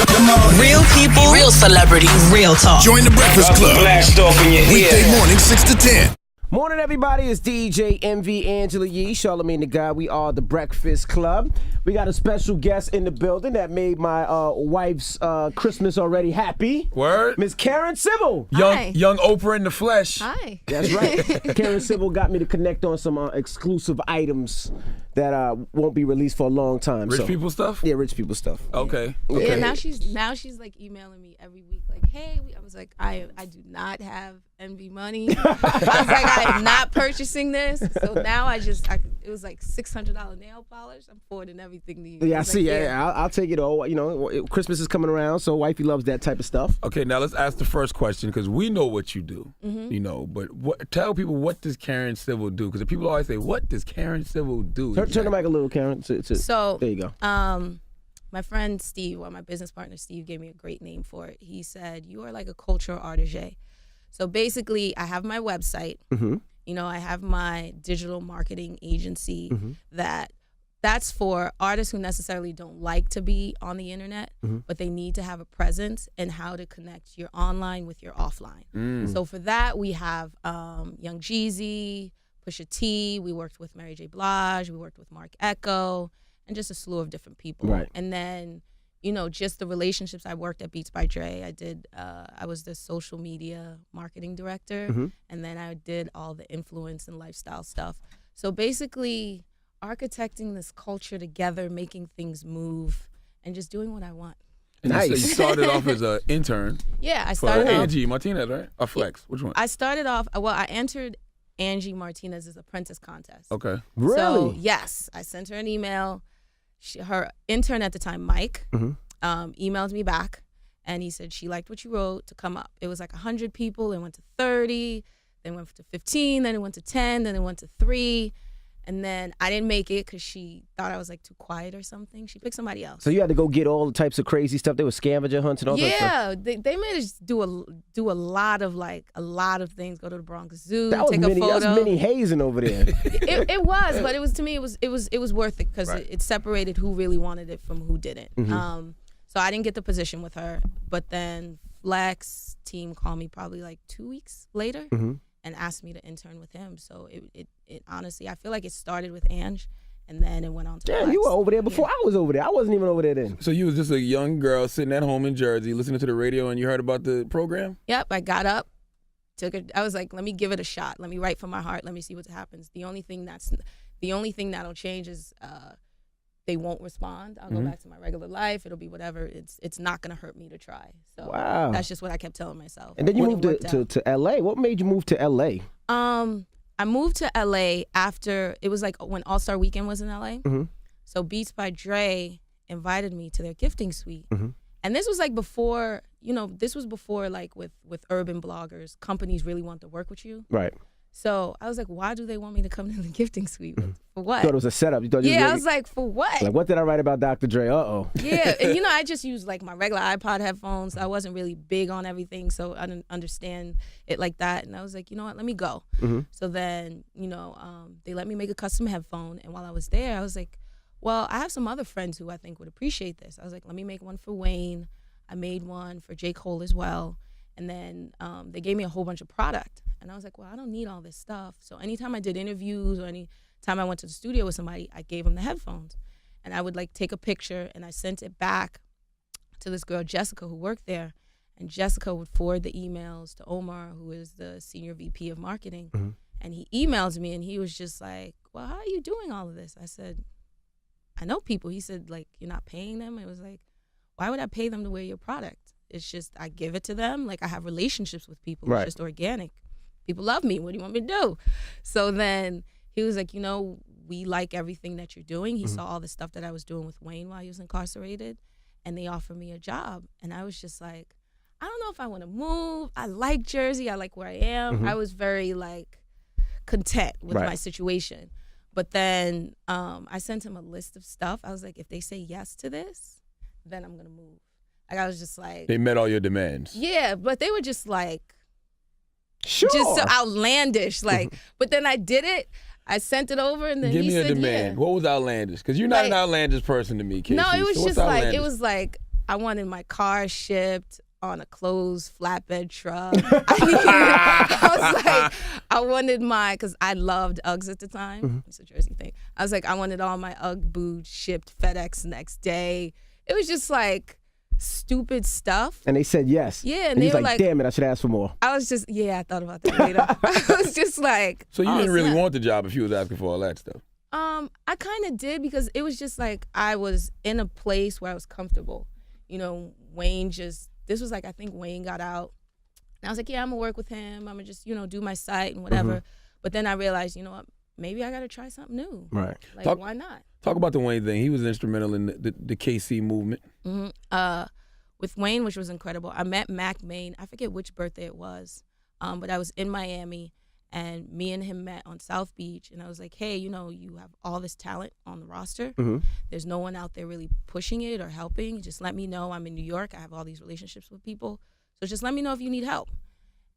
Real people, real celebrities, real talk. Join the Breakfast Club. Blast off in your Weekday morning, 6 to 10. Morning, everybody. It's DJ MV Angela Yee, Charlamagne the Guy. We are the Breakfast Club. We got a special guest in the building that made my wife's Christmas already happy. Word? Miss Karen Civil. Young Oprah in the flesh. Hi. That's right. Karen Civil got me to connect on some exclusive items that won't be released for a long time. Rich people stuff? Yeah, rich people stuff. Okay. Yeah, now she's like emailing me every week, like, hey, I was like, I do not have envy money. I was like, I am not purchasing this. So now it was like $600 nail polish. I'm forwarding everything to you. Yeah, I see. Yeah, I'll take it all. You know, Christmas is coming around, so wifey loves that type of stuff. Okay, now let's ask the first question because we know what you do, you know, but tell people, what does Karen Civil do? Because people always say, what does Karen Civil do? Turn the mic a little, Karen. So there you go. My friend Steve, or my business partner Steve, gave me a great name for it. He said, you are like a cultural artisan. So basically, I have my website. Mm-hmm. You know, I have my digital marketing agency that's for artists who necessarily don't like to be on the internet, but they need to have a presence and how to connect your online with your offline. So for that, we have Young Jeezy, Pusha T, we worked with Mary J. Blige, we worked with Mark Echo, and just a slew of different people. Right. And then, you know, just the relationships. I worked at Beats by Dre. I was the social media marketing director, and then I did all the influence and lifestyle stuff. So basically, architecting this culture together, making things move, and just doing what I want. And Nice. you started off as an intern. Yeah, I For started off. Angie Martinez, right? Or Flex? Which one? I started off. Well, I entered Angie Martinez's apprentice contest. Okay. Really? So yes, I sent her an email. Her intern at the time, Mike, emailed me back, and he said she liked what you wrote to come up. It was like 100 people. It went to 30, then went to 15, then it went to 10, then it went to 3. And then I didn't make it because she thought I was like too quiet or something. She picked somebody else. So you had to go get all the types of crazy stuff. They were scavenger hunts and all that stuff. Yeah, they made us do a lot of things. Go to the Bronx Zoo, That was take mini, a photo. that was mini hazing over there. It was, but it was, to me, it was worth it because Right. it separated who really wanted it from who didn't. So I didn't get the position with her, but then Flex team called me probably like 2 weeks later and asked me to intern with him. So it honestly, I feel like it started with Ange, and then it went on to Damn, Flex. you were over there before I was over there. I wasn't even over there then. So you was just a young girl sitting at home in Jersey listening to the radio and you heard about the program? Yep, I got up, took it. I was like, let me give it a shot. Let me write from my heart. Let me see what happens. The only thing that'll change is they won't respond. I'll go back to my regular life. It'll be whatever. It's not gonna hurt me to try. So Wow. that's just what I kept telling myself. And then you It moved worked out. to LA. What made you move to LA? I moved to LA after, it was like when All-Star Weekend was in LA. So Beats by Dre invited me to their gifting suite. And this was like before, like with urban bloggers, companies really want to work with you. Right. So I was like, why do they want me to come to the gifting suite? For what? You thought it was a setup. You thought you Yeah, I really- was like, for what? like, what did I write about Dr. Dre? Uh-oh. Yeah, and I just used like my regular iPod headphones. I wasn't really big on everything, so I didn't understand it like that. And I was like, you know what, let me go. So then, they let me make a custom headphone. And while I was there, I was like, well, I have some other friends who I think would appreciate this. I was like, let me make one for Wayne. I made one for J. Cole as well. And then they gave me a whole bunch of product. And I was like, well, I don't need all this stuff. So anytime I did interviews or any time I went to the studio with somebody, I gave them the headphones. And I would like take a picture and I sent it back to this girl, Jessica, who worked there. And Jessica would forward the emails to Omar, who is the senior VP of marketing. And he emails me and he was just like, well, how are you doing all of this? I said, I know people. He said, like, you're not paying them? It was like, why would I pay them to wear your product? It's just, I give it to them. Like, I have relationships with people. Right. It's just organic. People love me. What do you want me to do? So then he was like, we like everything that you're doing. He saw all the stuff that I was doing with Wayne while he was incarcerated, and they offered me a job. And I was just like, I don't know if I want to move. I like Jersey. I like where I am. I was very, like, content with Right. my situation. But then I sent him a list of stuff. I was like, if they say yes to this, then I'm going to move. Like, I was just like. They met all your demands. Yeah, but they were just like. Sure. Just so outlandish. Like, but then I did it. I sent it over and then Give he me a said, demand. yeah. What was outlandish? Because you're not an Like- outlandish person to me, Casey. No, it was So what's just like, outlandish? it was like, I wanted my car shipped on a closed flatbed truck. I was like, I wanted because I loved Uggs at the time. It's a Jersey thing. I was like, I wanted all my Ugg boots shipped FedEx next day. It was just like stupid stuff. And they said yes. Yeah, and they he's were like, like, damn it, I should ask for more. I was just, I thought about that later. I was just like, So you didn't really snap. want the job if you was asking for all that stuff. I kind of did because it was just like I was in a place where I was comfortable. You know, this was like, I think Wayne got out. And I was like, yeah, I'm going to work with him. I'm going to just, do my site and whatever. But then I realized, you know what, maybe I got to try something new. Right. Like, why not? Talk about the Wayne thing. He was instrumental in the KC movement. With Wayne, which was incredible. I met Mac Main. I forget which birthday it was. But I was in Miami. And me and him met on South Beach, and I was like, hey, you have all this talent on the roster. There's no one out there really pushing it or helping. Just let me know. I'm in New York. I have all these relationships with people. So just let me know if you need help.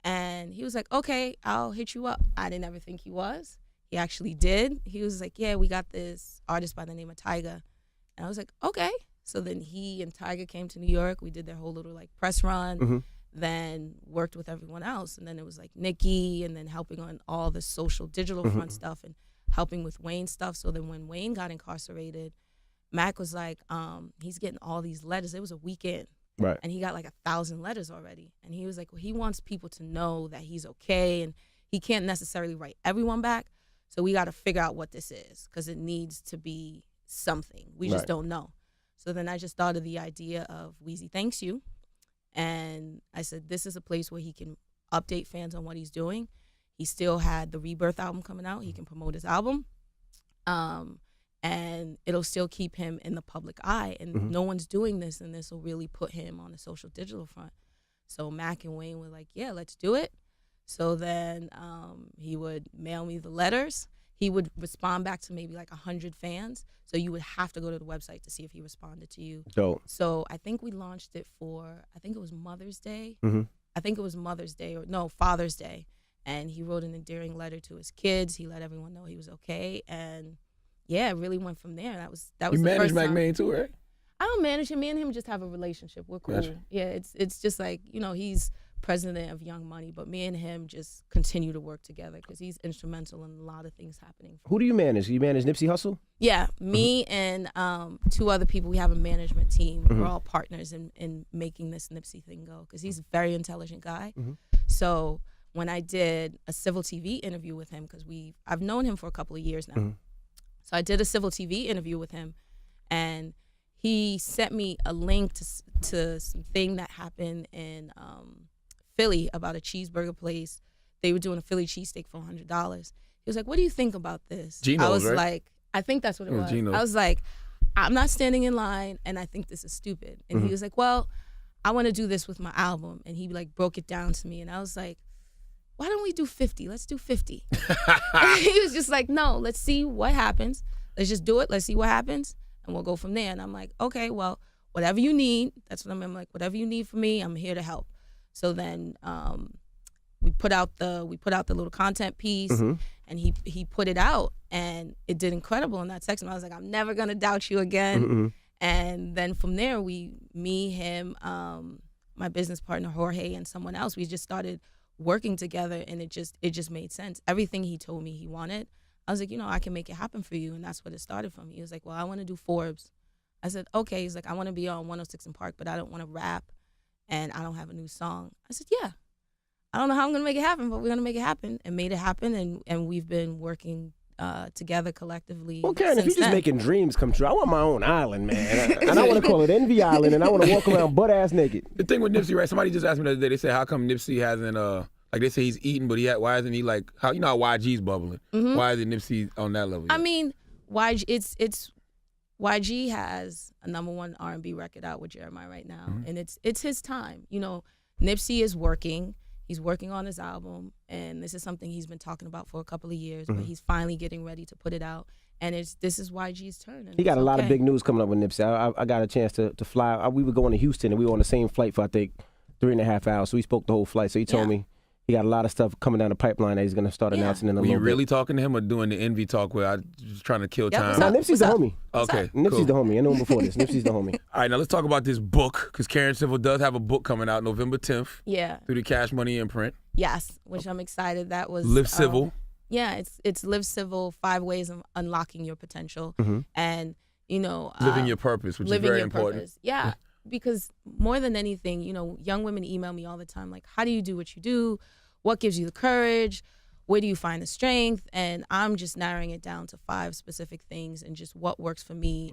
And he was like, okay, I'll hit you up. I didn't ever think he was. He actually did. He was like, yeah, we got this artist by the name of Tyga. And I was like, okay. So then he and Tyga came to New York. We did their whole little press run. Then worked with everyone else, and then it was like Nicki, and then helping on all the social digital front stuff and helping with Wayne stuff. So then when Wayne got incarcerated, Mac was like, he's getting all these letters. It was a weekend, Right. and he got like 1,000 letters already. And he was like, well, he wants people to know that he's okay, and he can't necessarily write everyone back. So we got to figure out what this is because it needs to be something. We just don't know. So then I just thought of the idea of Weezy Thanks You. And I said, this is a place where he can update fans on what he's doing. He still had the Rebirth album coming out. He can promote his album. And it'll still keep him in the public eye. And no one's doing this, and this will really put him on the social digital front. So Mac and Wayne were like, yeah, let's do it. So then he would mail me the letters. He would respond back to maybe like 100 fans. So you would have to go to the website to see if he responded to you. Dope. So I think we launched it for, I think it was Mother's Day. I think it was Mother's Day Father's Day. And he wrote an endearing letter to his kids. He let everyone know he was okay. And yeah, it really went from there. That was You the managed first Mac time. Main too, right? I don't manage him. Me and him just have a relationship. We're cool. Gotcha. Yeah, it's just like, he's president of Young Money, but me and him just continue to work together because he's instrumental in a lot of things happening. Who do you manage? You manage Nipsey Hussle? Yeah, me and 2 other people. We have a management team. We're all partners in making this Nipsey thing go because he's a very intelligent guy. So when I did a Civil TV interview with him, because I've known him for a couple of years now. So I did a Civil TV interview with him, and he sent me a link to something that happened in Philly about a cheeseburger place. They were doing a Philly cheesesteak for $100. He was like, what do you think about this? Geno's, I was right? like, I think that's what it was. Geno's. I was like, I'm not standing in line, and I think this is stupid. And he was like, well, I want to do this with my album. And he broke it down to me, and I was like, why don't we do 50? Let's do 50. And he was just like, no, let's see what happens. Let's just do it. Let's see what happens, and we'll go from there. And I'm like, okay, well, whatever you need, that's what I'm like, whatever you need from me, I'm here to help. So then we put out the little content piece, and he put it out, and it did incredible in that section. I was like, I'm never gonna doubt you again. And then from there, me, him, my business partner Jorge, and someone else, we just started working together, and it just made sense. Everything he told me he wanted, I was like, I can make it happen for you, and that's what it started from. He was like, well, I want to do Forbes. I said, okay. He's like, I want to be on 106 in Park, but I don't want to rap. And I don't have a new song. I said, yeah. I don't know how I'm going to make it happen, but we're going to make it happen, and made it happen. And we've been working together collectively. Well, Karen, if since you're just then. making dreams come true, I want my own island, man. And I want to call it Envy Island, and I want to walk around butt-ass naked. The thing with Nipsey, right? Somebody just asked me the other day, they said, how come Nipsey hasn't, like they say he's eating, but why isn't he like, how how YG's bubbling? Why isn't Nipsey on that level yet? I mean, YG has a #1 R&B record out with Jeremiah right now, and it's his time. Nipsey is working. He's working on his album, and this is something he's been talking about for a couple of years, but he's finally getting ready to put it out. And this is YG's turn. He got a lot of big news coming up with Nipsey. I got a chance to fly. We were going to Houston, and we were on the same flight for, I think, 3.5 hours. So we spoke the whole flight. So he told me He got a lot of stuff coming down the pipeline that he's going to start announcing in a Were you little bit. really talking to him or doing the envy talk where I was trying to kill time? No, Nipsey's the homie. Okay, Nipsey's cool. the homie. I know him before this. Nipsey's the homie. All right, now let's talk about this book, because Karen Civil does have a book coming out November 10th Yeah. through the Cash Money imprint. Yes, which I'm excited. That was Live Civil. Yeah, it's Live Civil, 5 ways of unlocking your potential, and Living your purpose, which is living very your important. purpose. Yeah, because more than anything, young women email me all the time like, how do you do what you do? What gives you the courage? Where do you find the strength? And I'm just narrowing it down to 5 specific things and just what works for me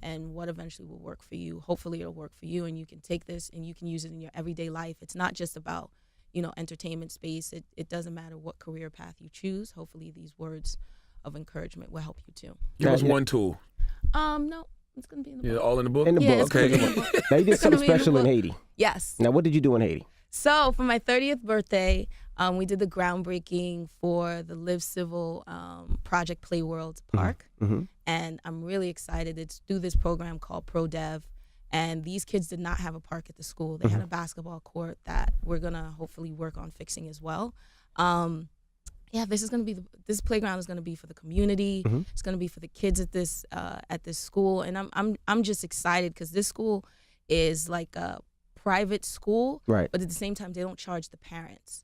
and what eventually will work for you. Hopefully it'll work for you and you can take this and you can use it in your everyday life. It's not just about, entertainment space. It doesn't matter what career path you choose. Hopefully these words of encouragement will help you too. Give us one tool. No, it's going to be in the book. Yeah, all in the book? In the Yeah, book. it's Okay. gonna be in the book. Now, you did It's gonna something be in the special in book. Haiti. Yes. Now, what did you do in Haiti? So for my 30th birthday, we did the groundbreaking for the Live Civil Project Play World Park. And I'm really excited. It's through this program called ProDev. And these kids did not have a park at the school. They had a basketball court that we're going to hopefully work on fixing as well. This playground is going to be for the community. It's going to be for the kids at this school. And I'm just excited because this school is like a private school, Right. but at the same time they don't charge the parents.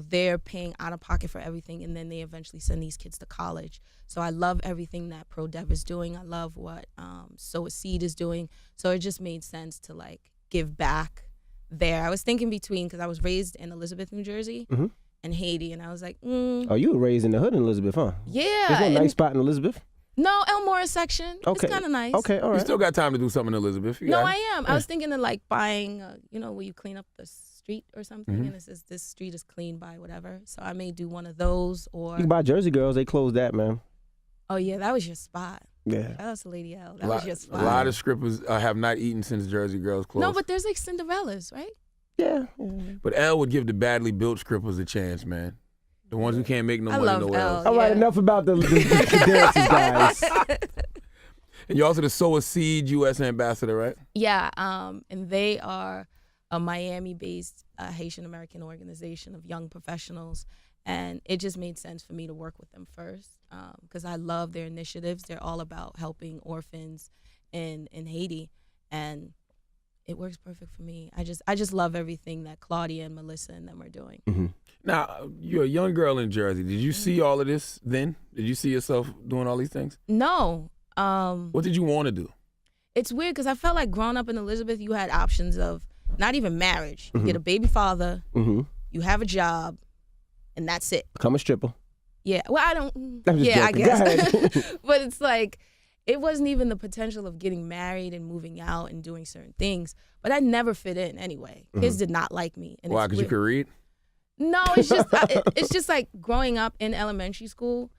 They're paying out of pocket for everything, and then they eventually send these kids to college. So I love everything that ProDev is doing. I love what Sow a Seed is doing. So it just made sense to like give back there. I was thinking between, because I was raised in Elizabeth, New Jersey, and Haiti, and I was like, Oh, you were raised in the hood in Elizabeth, huh? yeah. There's no and- nice spot in Elizabeth? No, Elmore section. Okay. It's kind of nice. Okay, all You right. still got time to do something, Elizabeth. You No, got I it. am. I was thinking of like buying, where you clean up the street or something, and it says this street is cleaned by whatever. So I may do one of those, or You can buy Jersey Girls. They closed that, man. oh yeah, that was your spot. Yeah. Shout out to Lady L. That A was lot, your a spot. lot of strippers have not eaten since Jersey Girls closed. No, but there's like Cinderellas, right? Yeah. But L would give the badly built strippers a chance, man. The ones who can't make no I money love nowhere L. else. All right, Yeah. enough about the dances, guys. And you're also the Sow a Seed U.S. ambassador, right? Yeah, and they are a Miami-based Haitian American organization of young professionals, and it just made sense for me to work with them first because I love their initiatives. They're all about helping orphans in Haiti, and it works perfect for me. I just love everything that Claudia and Melissa and them are doing. Now, you're a young girl in Jersey. Did you see all of this then? Did you see yourself doing all these things? No. What did you want to do? It's weird because I felt like growing up in Elizabeth, you had options of not even marriage. You get a baby father, you have a job, and that's it. Become a stripper. Yeah, well, I don't. I'm just Yeah, I joking. Go guess. ahead. But it's like, it wasn't even the potential of getting married and moving out and doing certain things. But I never fit in anyway. Kids did not like me. And Why? it's Because you weird. could read? No, it's just it's just like growing up in elementary school.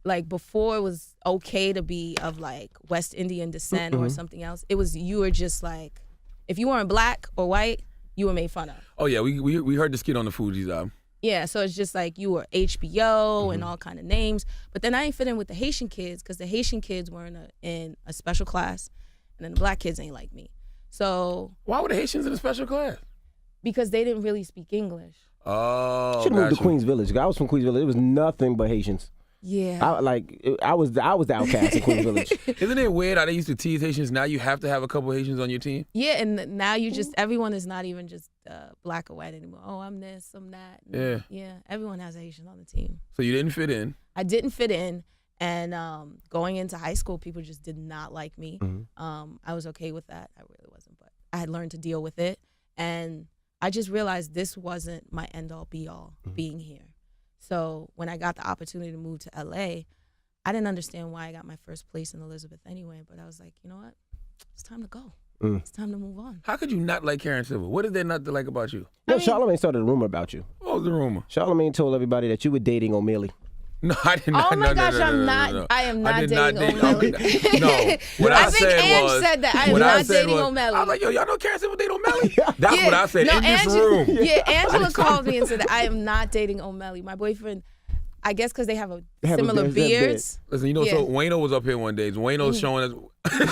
Like before, it was okay to be of like West Indian descent or something else. It was, you were just like, if you weren't black or white, you were made fun of. Oh, yeah. We heard the skit on the Fugees album. Yeah, so it's just like you were HBO and all kind of names. But then I ain't fit in with the Haitian kids because the Haitian kids were in a special class, and then the black kids ain't like me. So Why were the Haitians in a special class? because they didn't really speak English. Oh, Should move to gotcha. Queens Village. I was from Queens Village. It was nothing but Haitians. Yeah. I was the outcast in Queens Village. Isn't it weird how they used to tease Haitians? Now you have to have a couple Haitians on your team? Yeah, and now you just, everyone is not even just black or white anymore. Oh, I'm this, I'm that. Yeah. Yeah, everyone has a Haitian on the team. So you didn't fit in. I didn't fit in, and going into high school, people just did not like me. I was okay with that. I really wasn't, but I had learned to deal with it, and I just realized this wasn't my end-all, be-all being here. So when I got the opportunity to move to LA, I didn't understand why I got my first place in Elizabeth anyway, but I was like, you know what? It's time to go. It's time to move on. How could you not like Karen Civil? What did they not like about you? No, Charlamagne started a rumor about you. What was the rumor? Charlamagne told everybody that you were dating O'Malley. No, I did not. Oh my no, gosh, no, no, I'm no, not. no, no. I am not did dating date O'Malley. No, what I, I think said Ange was, said that. I am what not said dating was- O'Malley. I was like, yo, y'all know Karen Civil date O'Malley? That's Yeah. what I said No, in this room. Yeah, Angela called me and said that I am not dating O'Malley. My boyfriend I guess because they have They have a similar beard, that beard. beards. Listen, you know, Yeah. so Wayno was up here one day. Wayno's showing us.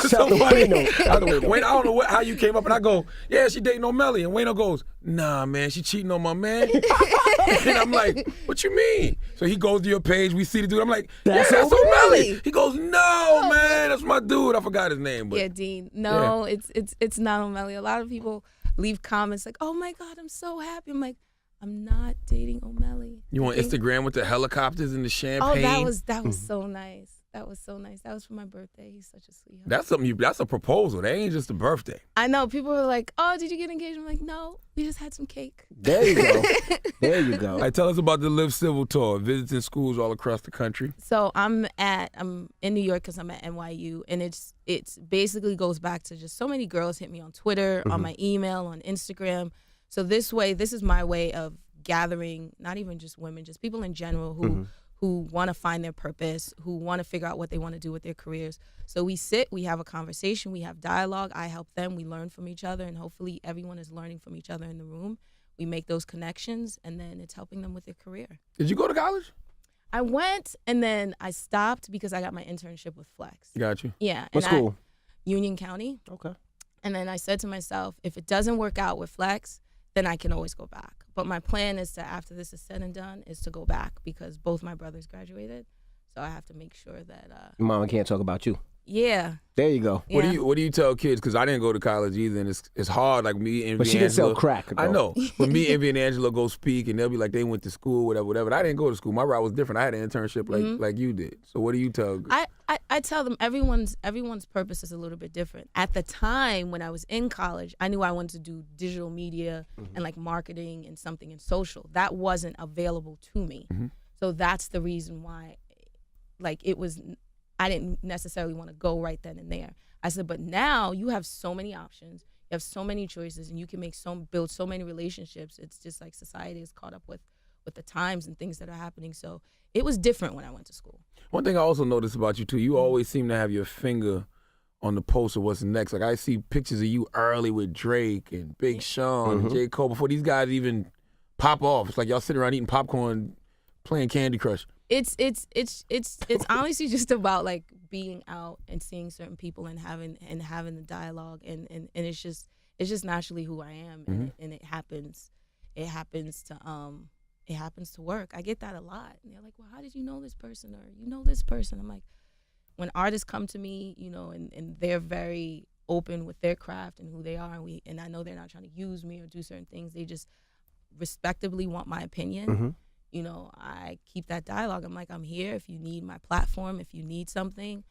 Shout out to Wayno. Shout out to Wayno. Wayno, I don't know how you came up, and I go, yeah, she dating O'Malley. And Wayno goes, nah, man, she cheating on my man. And I'm like, what you mean? So he goes to your page, we see the dude. I'm like, That's yeah, that's O'Malley. O'Malley. He goes, no, man, that's my dude. I forgot his name. But Yeah, Dean. No, it's not O'Malley. A lot of people leave comments like, "Oh my God, I'm so happy." I'm like, I'm not dating O'Malley. you on Instagram with the helicopters and the Oh, champagne? that was so nice. That was so nice. That was for my birthday. He's such a sweetheart. That's something. That's a proposal. That ain't just a birthday. I know people were like, "Oh, did you get engaged?" I'm like, "No, we just had some cake." There you go. There you go. All right, tell us about the Live Civil tour, visiting schools all across the country. So I'm in New York because I'm at NYU, and it's basically goes back to just so many girls hit me on Twitter, on my email, on Instagram. So this is my way of gathering not even just women, just people in general who want to find their purpose, who want to figure out what they want to do with their careers. So we sit, we have a conversation, we have dialogue. I help them, we learn from each other, and hopefully everyone is learning from each other in the room. We make those connections, and then it's helping them with their career. Did you go to college? I went, and then I stopped because I got my internship with Flex. Got you. Yeah. What and school? Union County. Okay. And then I said to myself, if it doesn't work out with Flex, then I can always go back. But my plan is to, after this is said and done, is to go back because both my brothers graduated. So I have to make sure that, Your mama can't talk about you. yeah. There you go. What yeah. do you tell kids? Because I didn't go to college either, and it's hard. Like me and But she didn't sell crack, I though. know. When me, Envy, and Angela go speak, and they'll be like, they went to school, whatever. But I didn't go to school. My route was different. I had an internship like you did. So what do you tell? I tell them everyone's purpose is a little bit different. At the time when I was in college, I knew I wanted to do digital media and like marketing and something in social. That wasn't available to me. So that's the reason why, like I didn't necessarily want to go right then and there. I said, but now you have so many options, you have so many choices, and you can build so many relationships. It's just like society is caught up with the times and things that are happening. So it was different when I went to school. One thing I also noticed about you too, you always seem to have your finger on the pulse of what's next. Like I see pictures of you early with Drake and Big Sean and J. Cole before these guys even pop off. It's like y'all sitting around eating popcorn, playing Candy Crush. It's honestly just about like being out and seeing certain people and having the dialogue and it's just naturally who I am and it happens to work. I get that a lot. And they're like, well, how did you know this person or you know this person? I'm like, when artists come to me, you know, and they're very open with their craft and who they are, and I know they're not trying to use me or do certain things. They just respectively want my opinion. You know, I keep that dialogue. I'm like, I'm here. If you need my platform, if you need something,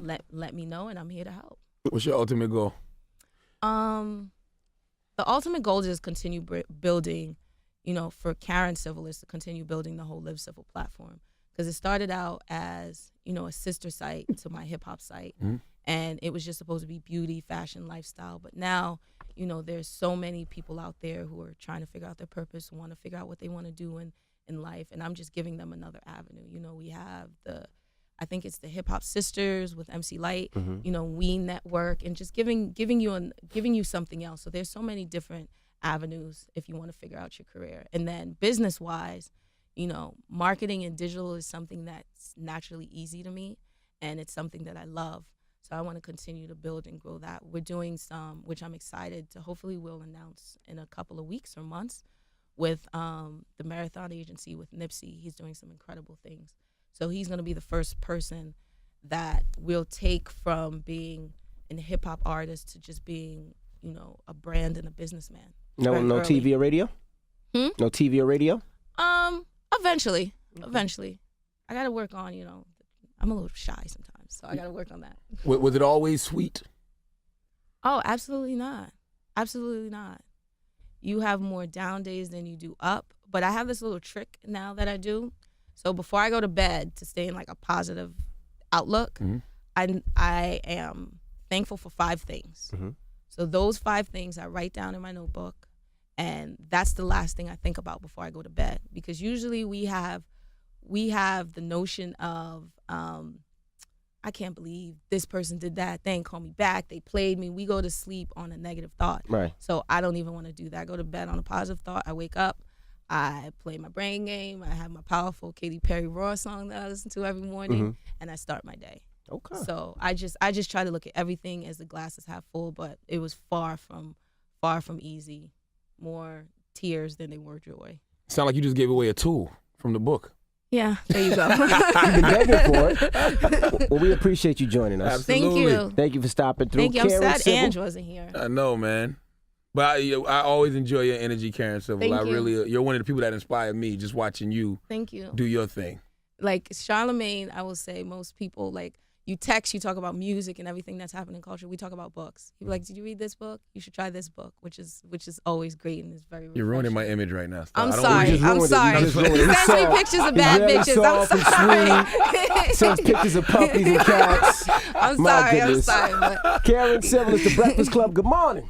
let me know, and I'm here to help. What's your ultimate goal? The ultimate goal is to continue building, you know, for Karen Civil is to continue building the whole Live Civil platform. Because it started out as, you know, a sister site to my hip hop site. And it was just supposed to be beauty, fashion, lifestyle. But now, you know, there's so many people out there who are trying to figure out their purpose, who want to figure out what they want to do in life. And I'm just giving them another avenue. You know, we have I think it's the Hip Hop Sisters with MC Light, you know, We Network, and just giving you something else. So there's so many different avenues if you want to figure out your career. And then business-wise, you know, marketing and digital is something that's naturally easy to me, and it's something that I love. So I want to continue to build and grow that. We're doing some, which I'm excited to, hopefully we'll announce in a couple of weeks or months, with the Marathon Agency with Nipsey. He's doing some incredible things. So he's going to be the first person that will take from being a hip-hop artist to just being, you know, a brand and a businessman. No Very TV or radio? No TV or radio? Eventually. I got to work on, you know, I'm a little shy sometimes, so I got to work on that. Was it always sweet? Oh, absolutely not. Absolutely not. You have more down days than you do up. But I have this little trick now that I do. So before I go to bed, to stay in like a positive outlook, I am thankful for 5 things. So those 5 things I write down in my notebook, and that's the last thing I think about before I go to bed. Because usually we have the notion of, I can't believe this person did that. They didn't call me back. They played me. We go to sleep on a negative thought. Right. So I don't even want to do that. I go to bed on a positive thought. I wake up. I play my brain game. I have my powerful Katy Perry Raw song that I listen to every morning, and I start my day. Okay. So I just try to look at everything as the glass is half full, but it was far from easy. More tears than they were joy. Sound like you just gave away a tool from the book. Yeah, there you go. You've been begging for it. Well, we appreciate you joining us. Absolutely. Thank you. Thank you for stopping through. Thank you. I'm Karen sad Civil. Ange wasn't here. I know, man. But I always enjoy your energy, Karen Civil. Thank I you. really, you're one of the people that inspire me just watching you Thank you. do your thing. Like Charlamagne, I will say most people, like, you text, you talk about music and everything that's happening in culture. We talk about books. You're like, did you read this book? You should try this book, which is always great and is very refreshing. You're ruining my image right now. I'm I don't sorry. just I'm ruined it. sorry. You He just ruined it. sends me pictures of bad Very bitches. soft I'm and sorry. Sends pictures of puppies and cats. I'm My sorry. I'm goodness. sorry. But Karen Civil is the Breakfast Club. Good morning.